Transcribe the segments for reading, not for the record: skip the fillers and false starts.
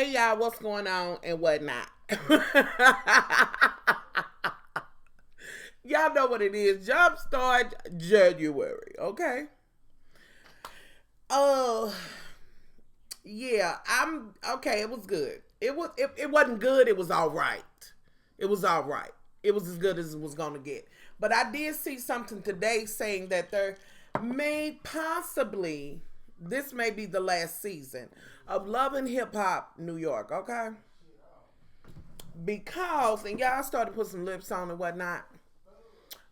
Hey y'all, what's going on and whatnot? Y'all know what it is. Jumpstart January, okay? Oh, yeah. I'm okay. It was good. It wasn't good. It was all right. It was all right. It was as good as it was gonna get. But I did see something today saying that there may possibly this may be the last season of Love and Hip Hop New York. Okay, because and y'all started to put some lips on and whatnot.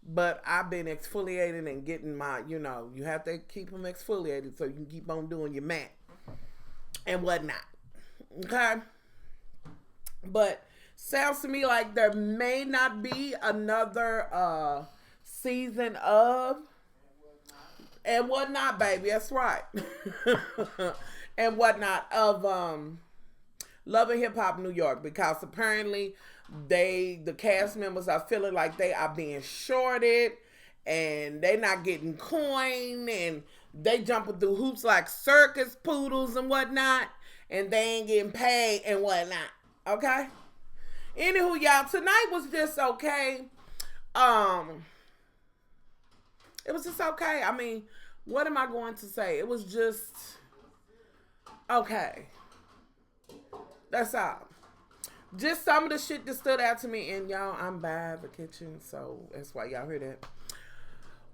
But I've been exfoliating and getting my, you have to keep them exfoliated so you can keep on doing your mat and whatnot. Okay? But sounds to me like there may not be another season of and whatnot, baby. That's right. And whatnot of Love and Hip Hop New York, because apparently the cast members are feeling like they are being shorted and they not getting coin and they jumping through hoops like circus poodles and whatnot, and they ain't getting paid and whatnot. Okay? Anywho, y'all, tonight was just okay. It was just okay. I mean, what am I going to say? It was just okay. That's all. Just some of the shit that stood out to me, and y'all, I'm by the kitchen, so that's why y'all heard that.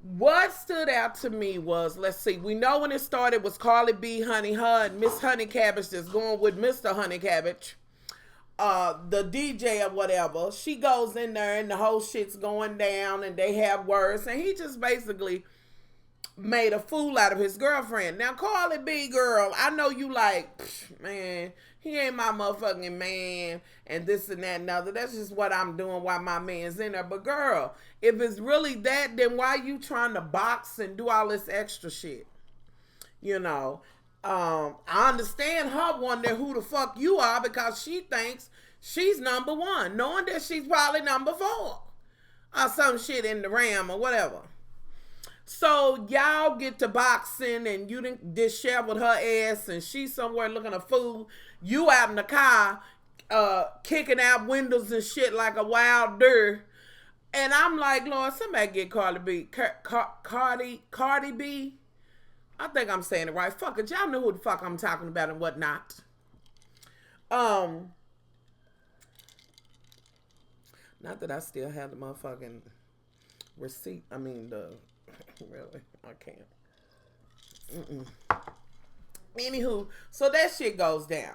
What stood out to me was, let's see, we know when it started was Carly B, Honey Hud, Miss Honey Cabbage that's going with Mr. Honey Cabbage, the DJ or whatever. She goes in there and the whole shit's going down and they have words, and he just basically made a fool out of his girlfriend. Now, Carly B, girl, I know you like, man, he ain't my motherfucking man, and this and that and other. That's just what I'm doing while my man's in there. But girl, if it's really that, then why you trying to box and do all this extra shit? I understand her wondering who the fuck you are because she thinks she's number one, knowing that she's probably number four or some shit in the ram or whatever. So y'all get to boxing and you didn't disheveled her ass and she's somewhere looking a fool. You out in the car kicking out windows and shit like a wild deer. And I'm like, Lord, somebody get Cardi B. Cardi B. I think I'm saying it right. Fuck it. Y'all know who the fuck I'm talking about and whatnot. Not that I still have the motherfucking receipt. I mean, really, I can't. Anywho, so that shit goes down.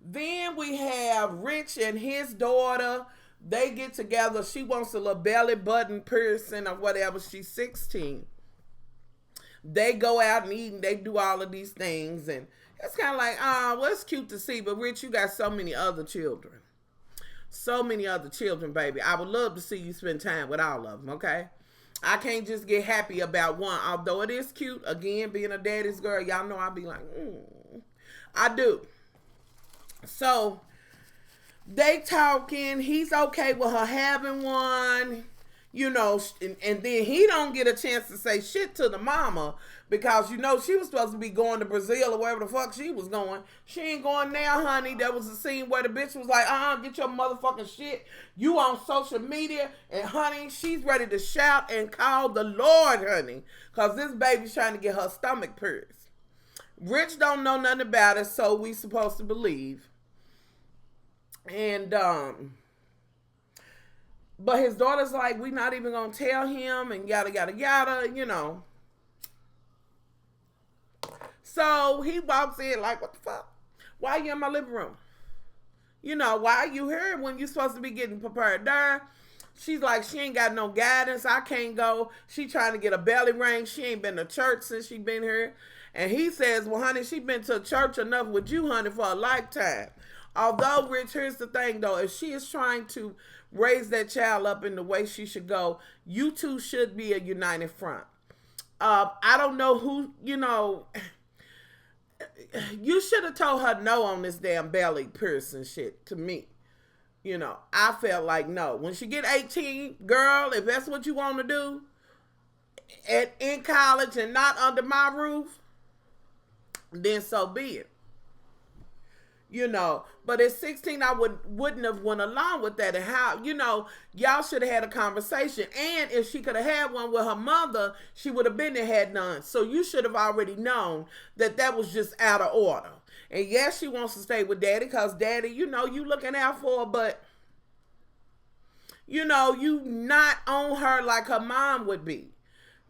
Then we have Rich and his daughter. They get together. She wants a little belly button piercing or whatever. She's 16. They go out and eat and they do all of these things. And it's kind of like, well, it's cute to see. But Rich, you got so many other children. So many other children, baby. I would love to see you spend time with all of them, okay? I can't just get happy about one. Although it is cute, again, being a daddy's girl, y'all know I be like, I do. So, they talking. He's okay with her having one, and then he don't get a chance to say shit to the mama because, she was supposed to be going to Brazil or wherever the fuck she was going. She ain't going now, honey. There was a scene where the bitch was like, get your motherfucking shit. You on social media, and honey, she's ready to shout and call the Lord, honey, because this baby's trying to get her stomach pierced. Rich don't know nothing about it, so we supposed to believe. And, but his daughter's like, we not even gonna tell him and yada, yada, yada, So he walks in like, what the fuck? Why are you in my living room? Why are you here when you supposed to be getting prepared there? She's like, she ain't got no guidance. I can't go. She trying to get a belly ring. She ain't been to church since she been here. And he says, well, honey, she been to church enough with you, honey, for a lifetime. Although, Rich, here's the thing, though. If she is trying to raise that child up in the way she should go, you two should be a united front. I don't know who, you should have told her no on this damn belly piercing shit to me. I felt like no. When she get 18, girl, if that's what you want to do in college and not under my roof, then so be it. But at 16, I wouldn't have went along with that. And how, y'all should have had a conversation. And if she could have had one with her mother, she would have been there had none. So you should have already known that that was just out of order. And yes, she wants to stay with daddy because daddy, you looking out for her, but you not on her like her mom would be,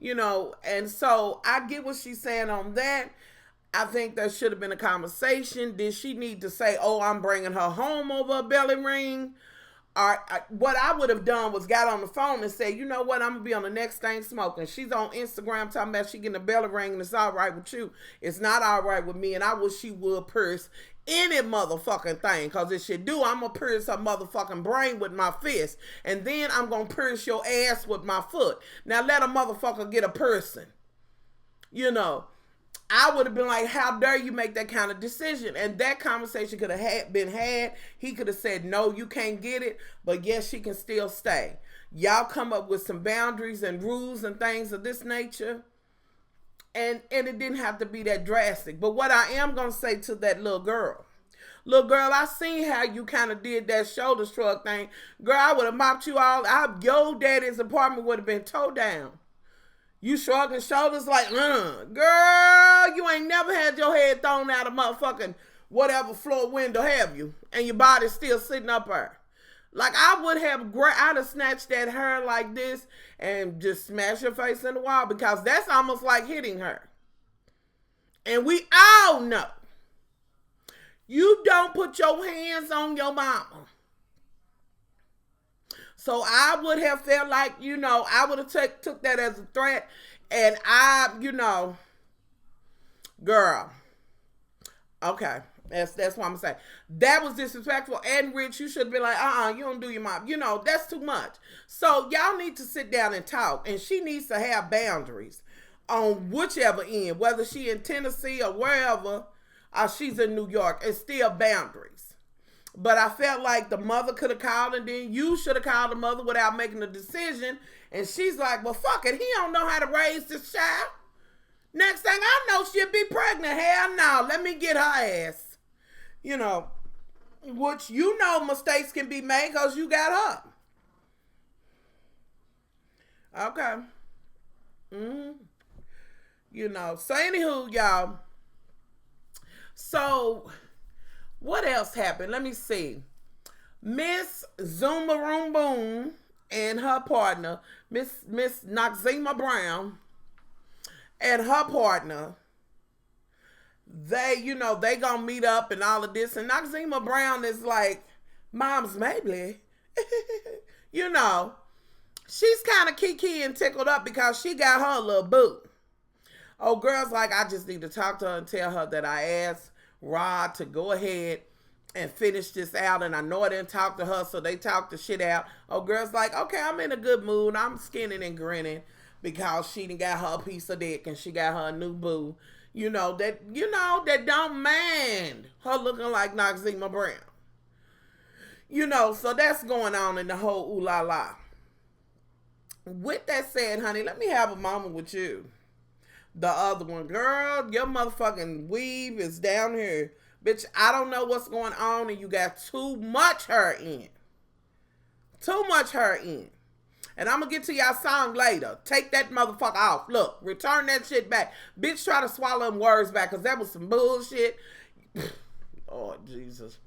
and so I get what she's saying on that. I think there should have been a conversation. Did she need to say, oh, I'm bringing her home over a belly ring? Or what I would have done was got on the phone and said, you know what, I'm going to be on the next thing smoking. She's on Instagram talking about she getting a belly ring and it's all right with you. It's not all right with me, and I wish she would pierce any motherfucking thing, because if she do, I'm going to pierce her motherfucking brain with my fist, and then I'm going to pierce your ass with my foot. Now let a motherfucker get a piercing. I would have been like, how dare you make that kind of decision? And that conversation could have been had. He could have said, no, you can't get it, but yes, she can still stay. Y'all come up with some boundaries and rules and things of this nature. And it didn't have to be that drastic. But what I am going to say to that little girl, I seen how you kind of did that shoulder shrug thing. Girl, I would have mopped you all out. Your daddy's apartment would have been towed down. You shrugging shoulders like, girl, you ain't never had your head thrown out of motherfucking whatever floor window, have you? And your body's still sitting up there. Like, I'd have snatched that hair like this and just smashed her face in the wall, because that's almost like hitting her. And we all know, you don't put your hands on your mama. So I would have felt like, I would have took that as a threat. And girl, okay, that's what I'm going to say. That was disrespectful. And Rich, you should have been like, you don't do your mom. That's too much. So y'all need to sit down and talk. And she needs to have boundaries on whichever end, whether she in Tennessee or wherever, or she's in New York. It's still boundaries. But I felt like the mother could have called, and then you should have called the mother without making a decision. And she's like, well, fuck it. He don't know how to raise this child. Next thing I know, she'll be pregnant. Hell no. Let me get her ass. Which mistakes can be made because you got her. Okay. So anywho, y'all. So what else happened? Let me see. Miss Zuma Room Boom and her partner, Miss Noxzema Brown and her partner, they gonna meet up and all of this. And Noxzema Brown is like, Mom's maybe. She's kind of kiki and tickled up because she got her a little boo. Oh, girl's like, I just need to talk to her and tell her that I asked Rod to go ahead and finish this out, and I know I didn't talk to her, so they talked the shit out. Oh, girl's like, okay, I'm in a good mood. I'm skinning and grinning because she done got her a piece of dick and she got her a new boo. That don't mind her looking like Noxzema Brown. So that's going on in the whole ooh la la. With that said, honey, let me have a moment with you. The other one, girl, your motherfucking weave is down here. Bitch, I don't know what's going on, and you got too much hair in. Too much hair in. And I'm going to get to y'all song later. Take that motherfucker off. Look, return that shit back. Bitch, try to swallow them words back, because that was some bullshit. Oh, Jesus.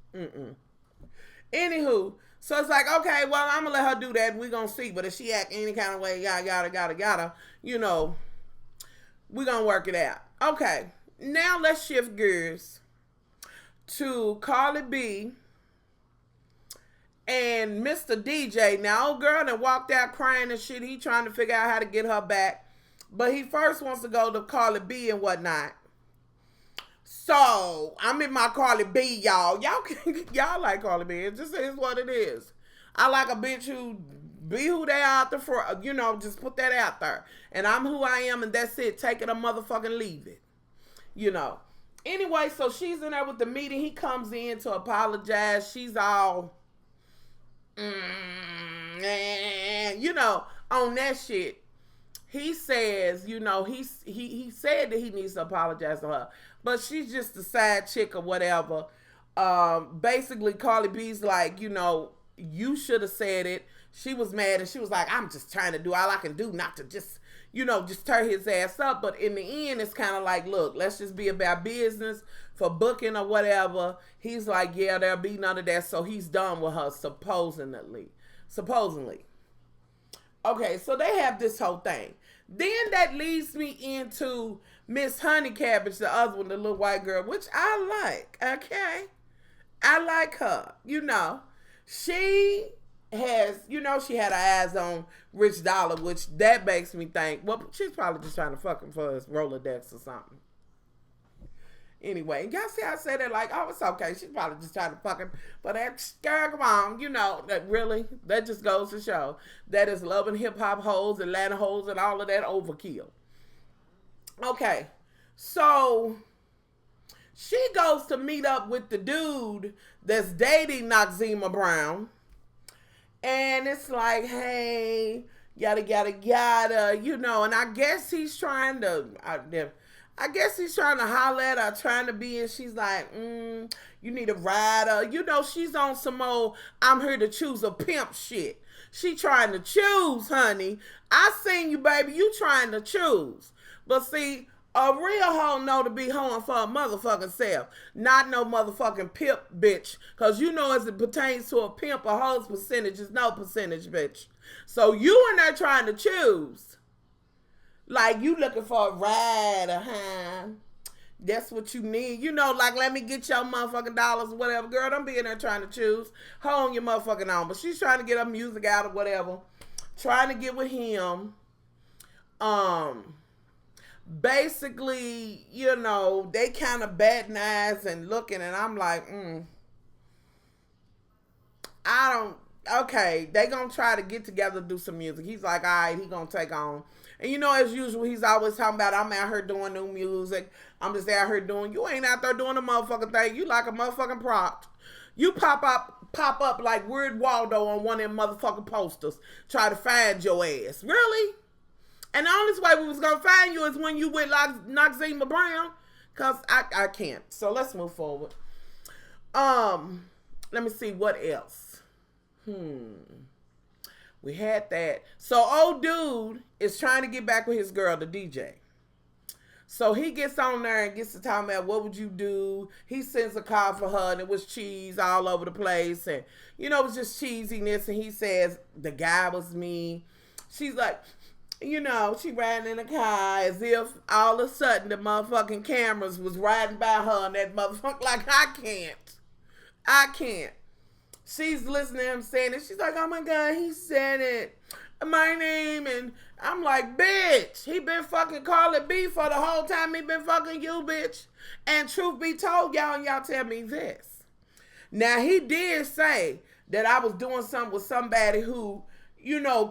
Anywho, so it's like, okay, well, I'm going to let her do that, and we're going to see. But if she act any kind of way, yada, we're going to work it out. Okay, now let's shift gears to Carly B and Mr. DJ. Now, old girl that walked out crying and shit. He trying to figure out how to get her back. But he first wants to go to Carly B and whatnot. So, I'm in my Carly B, y'all. Y'all like Carly B. It just is what it is. I like a bitch who be who they are out there for, just put that out there. And I'm who I am, and that's it. Take it or motherfucking leave it. Anyway, so she's in there with the meeting. He comes in to apologize. She's all, on that shit. He says, he said that he needs to apologize to her. But she's just a side chick or whatever. Basically Carly B's like, you should have said it. She was mad and she was like, I'm just trying to do all I can do not to just, just tear his ass up. But in the end, it's kind of like, look, let's just be about business for booking or whatever. He's like, yeah, there'll be none of that. So he's done with her, supposedly. Okay, so they have this whole thing. Then that leads me into Miss Honey Cabbage, the other one, the little white girl, which I like, okay? I like her, She has, she had her eyes on Rich Dollar, which that makes me think, well, she's probably just trying to fuck him for his Rolodex or something. Anyway, y'all see I say that like, oh, it's okay. She's probably just trying to fuck him. But that girl, come on, that just goes to show that is loving hip-hop hoes, Atlanta hoes, and all of that overkill. Okay, so she goes to meet up with the dude that's dating Noxzema Brown. And it's like, hey, yada, yada, yada, and I guess he's trying to, holler at her, trying to be, and she's like, you need a rider. She's on some old, I'm here to choose a pimp shit. She trying to choose, honey. I seen you, baby. You trying to choose. But see, a real hoe know to be hoeing for a motherfucking self. Not no motherfucking pimp, bitch. Because as it pertains to a pimp, a hoe's percentage is no percentage, bitch. So you in there trying to choose. Like, you looking for a rider, huh? That's what you need. Like, let me get your motherfucking dollars or whatever. Girl, don't be in there trying to choose. Hoe on your motherfucking own. But she's trying to get her music out or whatever. Trying to get with him. Basically, they kind of batting eyes and looking. And I'm like, okay, they gonna try to get together to do some music. He's like, all right, he gonna take on. And as usual, he's always talking about, I'm out here doing new music. I'm just out here doing, you ain't out there doing a motherfucking thing. You like a motherfucking prop. You pop up like Weird Waldo on one of them motherfucking posters. Try to find your ass. Really? And the only way we was going to find you is when you with Noxzema Brown. Because I can't. So let's move forward. Let me see what else. We had that. So old dude is trying to get back with his girl, the DJ. So he gets on there and gets to talking about what would you do. He sends a call for her and it was cheese all over the place. And, it was just cheesiness. And he says, the guy was me. She's like, she riding in a car as if all of a sudden the motherfucking cameras was riding by her and that motherfucker like, I can't. She's listening to him saying it. She's like, oh my God, he said it. My name. And I'm like, bitch, he been fucking calling B for the whole time he been fucking you, bitch. And truth be told, y'all tell me this. Now, he did say that I was doing something with somebody who,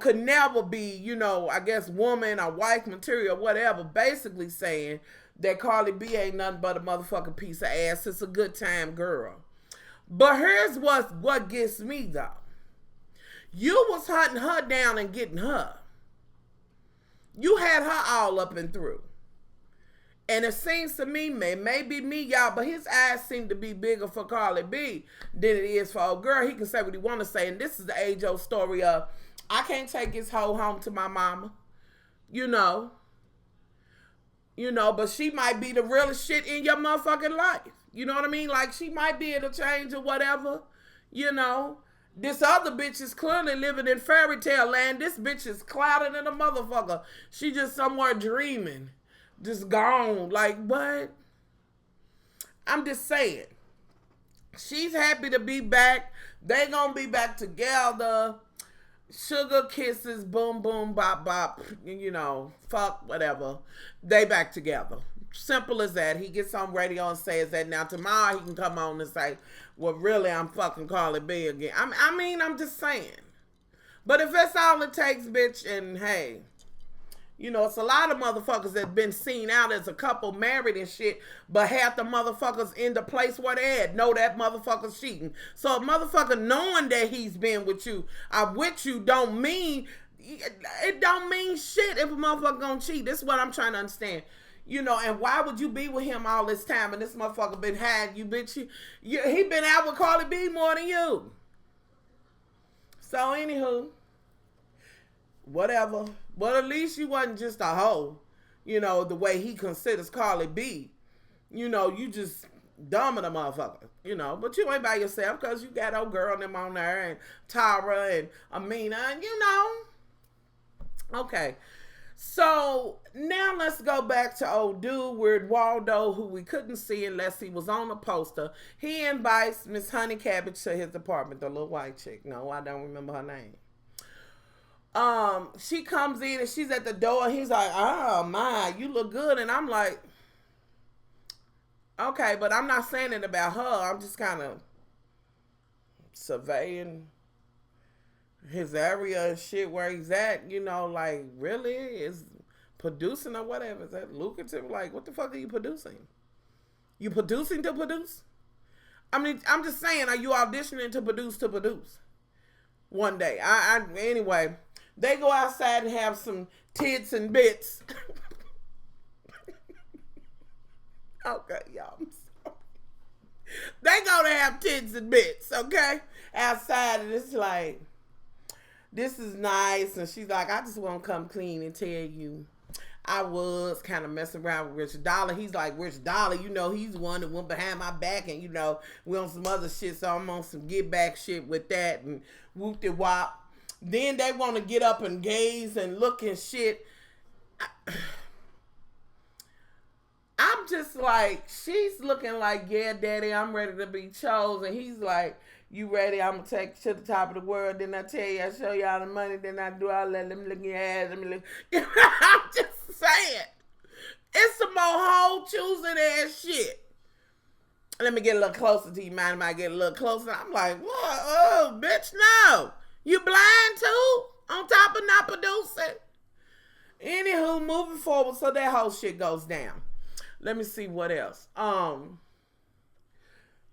could never be, I guess woman or wife material, whatever. Basically saying that Carly B ain't nothing but a motherfucking piece of ass. It's a good time girl. But here's what gets me, though. You was hunting her down and getting her. You had her all up and through. And it seems to me, maybe me, y'all, but his eyes seem to be bigger for Carly B than it is for old girl. He can say what he want to say. And this is the age-old story of, I can't take his hoe home to my mama. But she might be the realest shit in your motherfucking life. You know what I mean? Like, she might be able to change or whatever. This other bitch is clearly living in fairy tale land. This bitch is clouded in a motherfucker. She just somewhere dreaming. Just gone. Like, what? I'm just saying. She's happy to be back. They gonna be back together. Sugar kisses, boom, boom, bop, bop. Fuck, whatever. They back together. Simple as that. He gets on radio and says that. Now tomorrow he can come on and say, well, really, I'm fucking Carly B again. I'm just saying. But if that's all it takes, bitch, and hey, it's a lot of motherfuckers that been seen out as a couple married and shit, but half the motherfuckers in the place where they at know that motherfucker's cheating. So a motherfucker knowing that he's been with you, don't mean, it don't mean shit if a motherfucker gonna cheat. This is what I'm trying to understand. You know, and why would you be with him all this time and this motherfucker been hiding you, bitch? He been out with Carly B more than you. So, anywho, whatever. But at least you wasn't just a hoe, you know, the way he considers Carly B. You know, you just dumb in a motherfucker, you know. But you ain't by yourself because you got old girl and them on there and Tara and Amina and, you know. Okay. So now let's go back to old dude, Weird Waldo, who we couldn't see unless he was on the poster. He invites Miss Honey Cabbage to his apartment, the little white chick. No, I don't remember her name. She comes in and she's at the door. And he's like, "Oh my, you look good." And I'm like, okay, but I'm not saying it about her. I'm just kind of surveying his area and shit where he's at, you know, like, really? Is producing or whatever, is that lucrative? Like, what the fuck are you producing? You producing to produce? I mean, I'm just saying, are you auditioning to produce one day? Anyway, they go outside and have some tits and bits. Okay, y'all, I'm sorry. They gonna have tits and bits, okay? Outside, and it's like, this is nice. And she's like, I just want to come clean and tell you I was kind of messing around with Rich Dollar. He's like, Rich Dollar, you know, he's the one that went behind my back. And, you know, we on some other shit. So I'm on some get back shit with that. And whoop-de-wop. Then they want to get up and gaze and look and shit. I'm just like, she's looking like, yeah, daddy, I'm ready to be chosen. He's like, you ready? I'm going to take you to the top of the world. Then I tell you, I show y'all the money. Then I do all that. Let me look in your ass. Let me look. I'm just saying. It's some more whole choosing ass shit. Let me get a little closer to you. Mind if I get a little closer? I'm like, what? Oh, bitch, no. You blind too? On top of not producing? Anywho, moving forward. So that whole shit goes down. Let me see what else.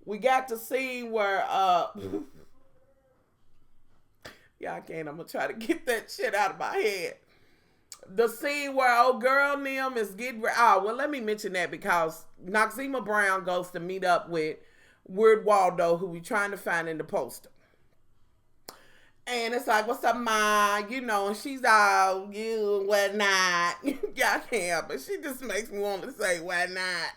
We got the scene where, yeah, I can't. I'm going to try to get that shit out of my head. The scene where old girl Nim is getting, well, let me mention that because Noxzema Brown goes to meet up with Weird Waldo, who we trying to find in the poster. And it's like, what's up, ma? You know, and she's all, you, what not? Y'all can't, but she just makes me want to say, what not?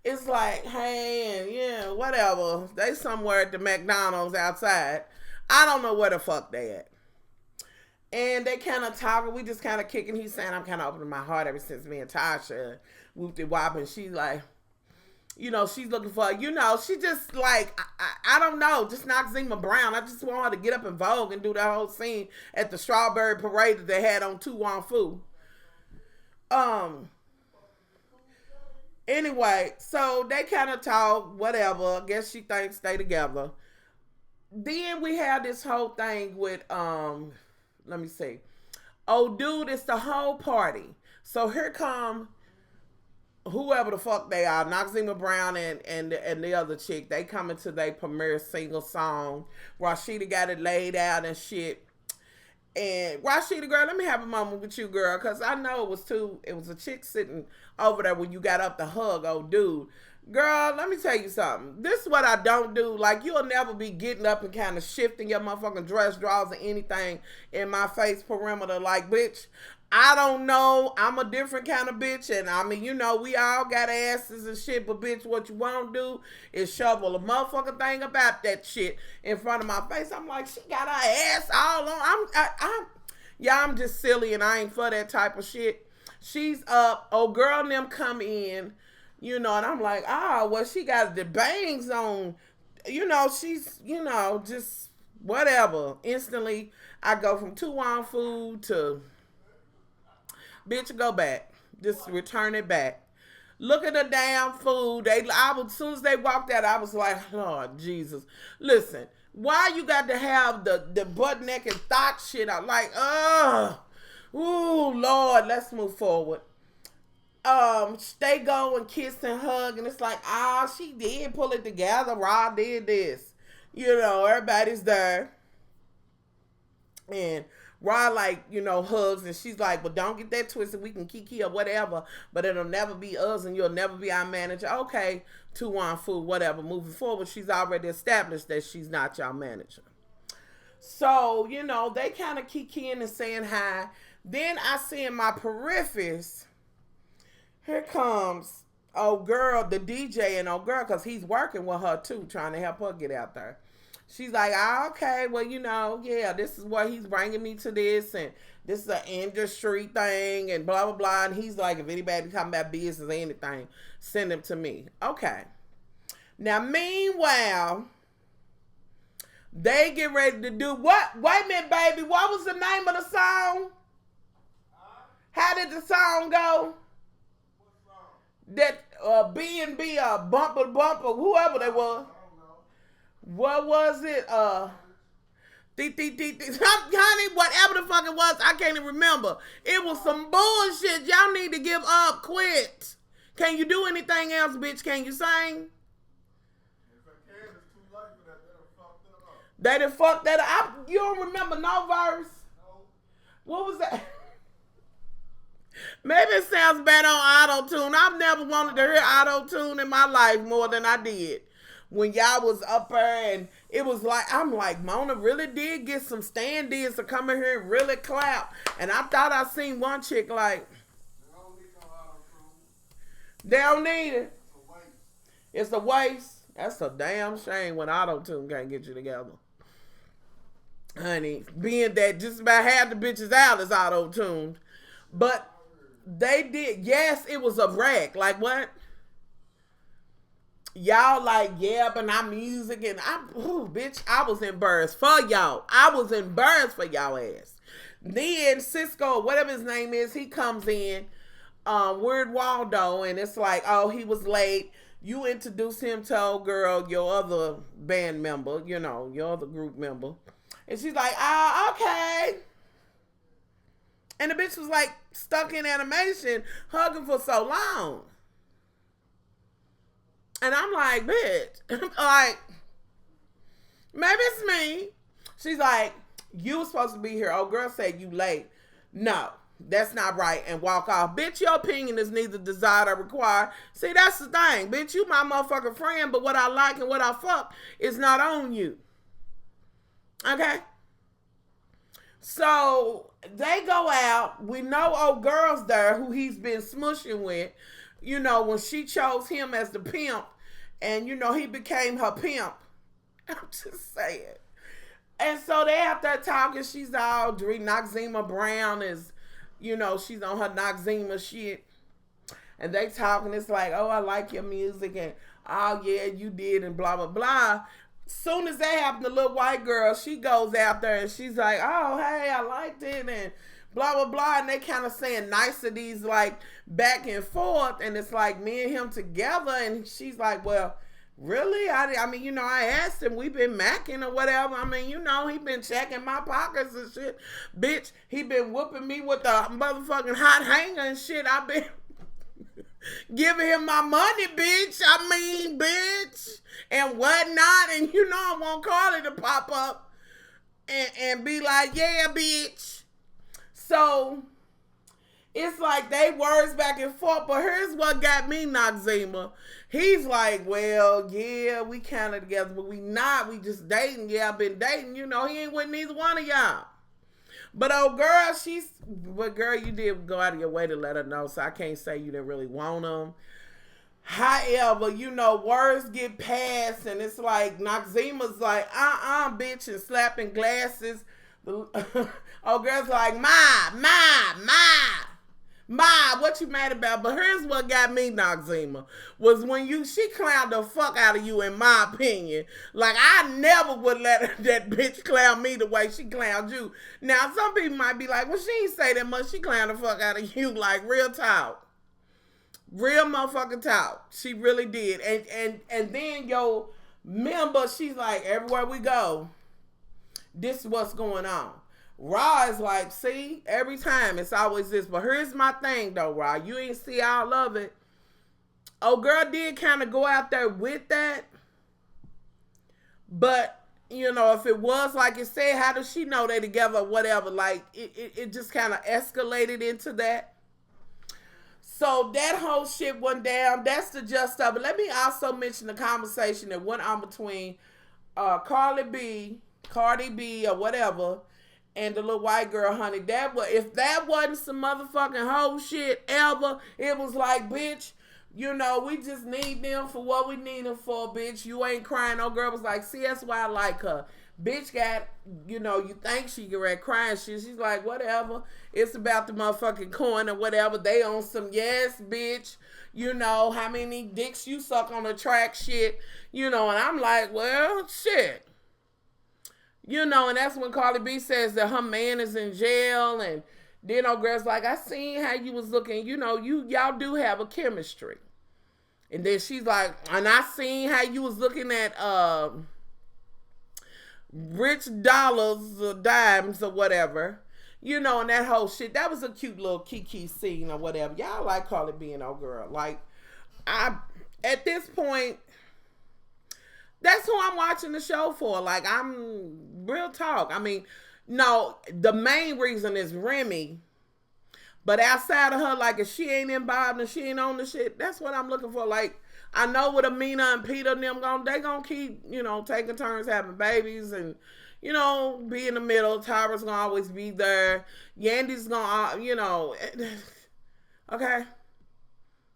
It's like, hey, and yeah, whatever. They somewhere at the McDonald's outside. I don't know where the fuck they at. And they kind of talking. We just kind of kicking. He's saying, I'm kind of opening my heart ever since me and Tasha whoop-de-wop. And she's like, you know, she's looking for, you know, she just like, I don't know, just Noxzema Brown. I just want her to get up in Vogue and do that whole scene at the Strawberry Parade that they had on Tu Wong Fu. Anyway, so they kind of talk, whatever. I guess she thinks they together. Then we have this whole thing with, let me see. Oh, dude, it's the whole party. So here come whoever the fuck they are, Noxzema Brown and the other chick. They coming to their premiere single song. Rashida got it laid out and shit. And Rashida, girl, let me have a moment with you, girl, because I know it was a chick sitting over there when you got up to hug old dude. Girl, let me tell you something. This is what I don't do. Like, you'll never be getting up and kind of shifting your motherfucking dress drawers or anything in my face perimeter. Like, bitch, I don't know. I'm a different kind of bitch. And, I mean, you know, we all got asses and shit. But, bitch, what you won't do is shovel a motherfucking thing about that shit in front of my face. I'm like, she got her ass all on. I'm just silly and I ain't for that type of shit. She's up. Old girl and them come in. You know, and I'm like, well, she got the bangs on. You know, she's, you know, just whatever. Instantly, I go from Tu Wong Fu to, bitch, go back. Just return it back. Look at the damn food. As soon as they walked out, I was like, Lord Jesus. Listen, why you got to have the butt naked thought shit out? Like, ooh, Lord, let's move forward. They go and kiss and hug, and it's like, she did pull it together. Rod did this. You know, everybody's there. And Rod like, you know, hugs, and she's like, well, don't get that twisted. We can kiki or whatever, but it'll never be us, and you'll never be our manager. Okay, 2-1 food, whatever. Moving forward, she's already established that she's not y'all manager. So, you know, they kind of kikiing and saying hi. Then I see in my peripheries, here comes old girl, the DJ, and old girl, because he's working with her too, trying to help her get out there. She's like, oh, okay, well, you know, yeah, this is what he's bringing me to this, and this is an industry thing, and blah, blah, blah. And he's like, if anybody talking about business or anything, send them to me. Okay. Now, meanwhile, they get ready to do what? Wait a minute, baby. What was the name of the song? How did the song go? That B&B, Bumper, whoever they was. What was it? Honey, whatever the fuck it was, I can't even remember. It was some bullshit. Y'all need to give up. Quit. Can you do anything else, bitch? Can you sing? If I can, it's too late for that. They done fucked that up. You don't remember no verse? No. What was that? Maybe it sounds bad on auto-tune. I've never wanted to hear auto-tune in my life more than I did when y'all was up there, and it was like, I'm like, Mona really did get some stand-ins to come in here and really clap. And I thought I seen one chick like, They don't need no auto-tune. they don't need it. It's a waste. It's a waste. That's a damn shame when auto-tune can't get you together. Honey, being that just about half the bitches out is auto-tuned. But they did, yes, it was a wreck. Like what? Y'all like, yeah, but not music, and bitch, I was embarrassed for y'all. I was embarrassed for y'all ass. Then Cisco, whatever his name is, he comes in, Weird Waldo, and it's like, oh, he was late. You introduce him to old girl, your other band member, you know, your other group member. And she's like, okay. And the bitch was like stuck in animation, hugging for so long. And I'm like, bitch, like, maybe it's me. She's like, you were supposed to be here. Old girl said you late. No, that's not right. And walk off. Bitch, your opinion is neither desired or required. See, that's the thing. Bitch, you my motherfucking friend, but what I like and what I fuck is not on you. Okay? So they go out. We know old girl's there who he's been smushing with. You know, when she chose him as the pimp, and, you know, he became her pimp. I'm just saying. And so they out there talking. She's all Noxzema Brown is, you know, she's on her Noxzema shit. And they talking. It's like, oh, I like your music. And, oh, yeah, you did. And blah, blah, blah. Soon as that happened, the little white girl, she goes out there and she's like, oh, hey, I liked it. And blah, blah, blah. And they kind of saying niceties like back and forth. And it's like me and him together. And she's like, well, really? I mean, you know, I asked him, we've been macking or whatever. I mean, you know, he been checking my pockets and shit. Bitch, he been whooping me with the motherfucking hot hanger and shit. I've been giving him my money, bitch. I mean, bitch. And whatnot. And you know I want Carly to pop up and be like, yeah, bitch. So it's like they words back and forth. But here's what got me, Noxzema. He's like, well, yeah, we kind of together, but we not. We just dating. Yeah, I've been dating. You know, he ain't with neither one of y'all. But old girl, but girl, you did go out of your way to let her know, so I can't say you didn't really want him. However, you know, words get passed, and it's like, Noxzema's like, bitch, and slapping glasses. Old girl's like, Ma, what you mad about? But here's what got me, Noxzema, was when she clowned the fuck out of you, in my opinion. Like, I never would let that bitch clown me the way she clowned you. Now, some people might be like, well, she ain't say that much. She clowned the fuck out of you, like, real talk. Real motherfucking talk. She really did. And then your member, she's like, everywhere we go, this is what's going on. Raw is like, see, every time it's always this. But here's my thing, though, Raw. You ain't see all of it. Oh, girl did kind of go out there with that. But you know, if it was like it said, how does she know they together or whatever? Like, it just kind of escalated into that. So that whole shit went down. That's the gist of it. Let me also mention the conversation that went on between Cardi B or whatever, and the little white girl, honey. That was, if that wasn't some motherfucking whole shit ever, it was like, bitch, you know, we just need them for what we need them for, bitch. You ain't crying. No girl was like, see, that's why I like her. Bitch got, you know, you think she get crying shit. She's like, whatever. It's about the motherfucking coin or whatever. They on some, yes, bitch. You know, how many dicks you suck on the track shit. You know, and I'm like, well, shit. You know, and that's when Cardi B says that her man is in jail. And then old girl's like, I seen how you was looking. You know, y'all do have a chemistry. And then she's like, and I seen how you was looking at rich dollars or dimes or whatever. You know, and that whole shit. That was a cute little Kiki scene or whatever. Y'all like Cardi B and old girl. Like, at this point, that's who I'm watching the show for. Like, I'm real talk. I mean, no, the main reason is Remy. But outside of her, like, if she ain't involved and she ain't on the shit, that's what I'm looking for. Like, I know with Amina and Peter and them, they gonna keep, you know, taking turns having babies and, you know, be in the middle. Tyra's gonna always be there. Yandy's gonna, you know, okay.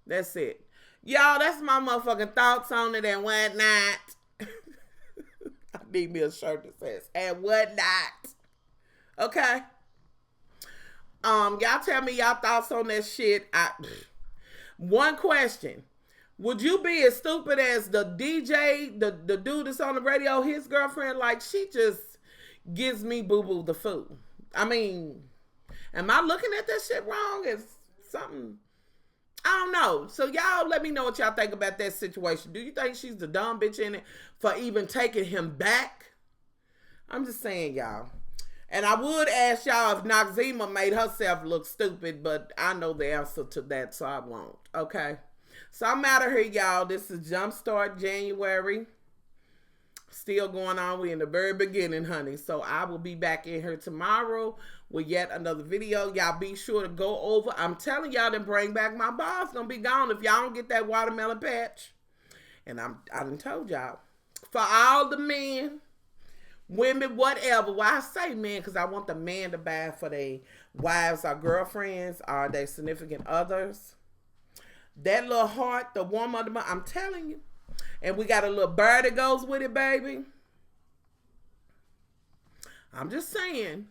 That's it. Y'all, that's my motherfucking thoughts on it and whatnot. I need me a shirt that says, and whatnot. Okay. Y'all tell me y'all thoughts on that shit. One question. Would you be as stupid as the DJ, the dude that's on the radio, his girlfriend? Like, she just gives me boo-boo the food. I mean, am I looking at that shit wrong? Is something, I don't know. So y'all let me know what y'all think about that situation. Do you think she's the dumb bitch in it for even taking him back? I'm just saying, y'all. And I would ask y'all if Noxzema made herself look stupid, but I know the answer to that, so I won't. Okay? So I'm out of here, y'all. This is Jumpstart January. Still going on. We in the very beginning, honey. So I will be back in here tomorrow with yet another video. Y'all be sure to go over. I'm telling y'all to bring back my bars. Gonna be gone if y'all don't get that watermelon patch. And I done told y'all. For all the men, women, whatever. Why I say men? Because I want the man to buy for their wives or girlfriends or their significant others. That little heart, the warm of the month, I'm telling you. And we got a little bird that goes with it, baby. I'm just saying.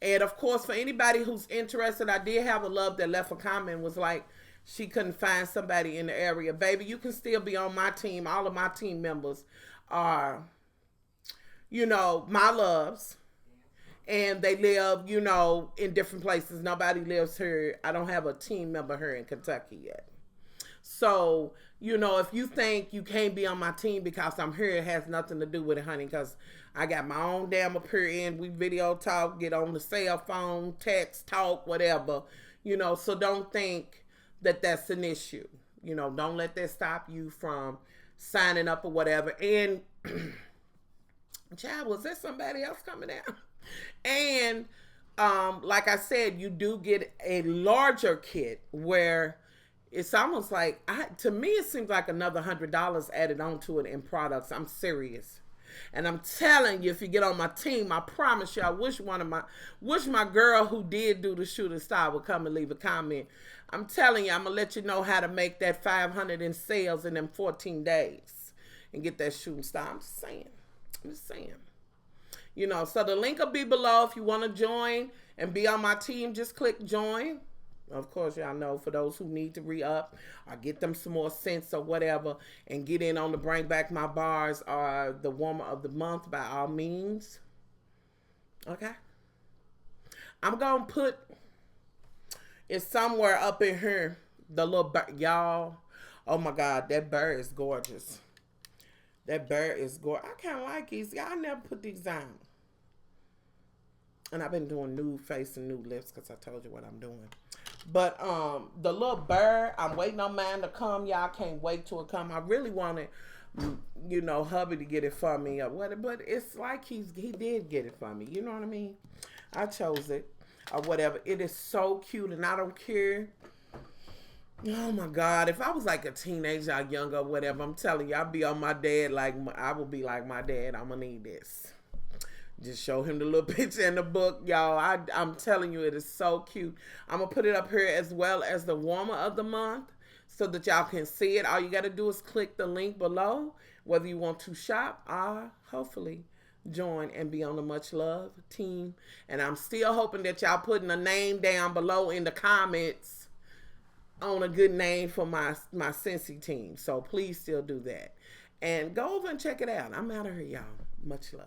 And of course, for anybody who's interested, I did have a love that left a comment, was like, she couldn't find somebody in the area. Baby, you can still be on my team. All of my team members are, you know, my loves. And they live, you know, in different places. Nobody lives here. I don't have a team member here in Kentucky yet. So, you know, if you think you can't be on my team because I'm here, it has nothing to do with it, honey, because I got my own damn appearance. We video talk, get on the cell phone, text, talk, whatever, you know, so don't think that that's an issue. You know, don't let that stop you from signing up or whatever. And, child, was there somebody else coming out? And, like I said, you do get a larger kit where it's almost like, to me, it seems like another $100 added on to it in products. I'm serious. And I'm telling you, if you get on my team, I promise you, I wish my girl who did do the shooting star would come and leave a comment. I'm telling you, I'm going to let you know how to make that 500 in sales in them 14 days and get that shooting star. I'm just saying. You know, so the link will be below. If you want to join and be on my team, just click join. Of course, y'all know, for those who need to re-up or get them some more scents or whatever and get in on the Bring Back My Bars or the Warmer of the Month, by all means. Okay? I'm going to put it somewhere up in here. The little bird. Y'all, oh my God, that bird is gorgeous. That bird is gorgeous. I kind of like these. Y'all never put these on. And I've been doing nude face and nude lips because I told you what I'm doing. But the little bird, I'm waiting on mine to come. Y'all can't wait till it come. I really wanted you know, hubby to get it for me or whatever. But it's like he did get it for me. You know what I mean? I chose it or whatever. It is so cute, and I don't care. Oh my God! If I was like a teenager or younger or whatever, I'm telling you, I'd be on my dad. Like I would be like my dad. I'm gonna need this. Just show him the little picture in the book, y'all. I'm telling you, it is so cute. I'm gonna put it up here as well as the warmer of the month, so that y'all can see it. All you gotta do is click the link below, whether you want to shop or hopefully join and be on the Much Love team. And I'm still hoping that y'all putting a name down below in the comments on a good name for my SCENTSY team. So please still do that. And go over and check it out. I'm out of here, y'all. Much love.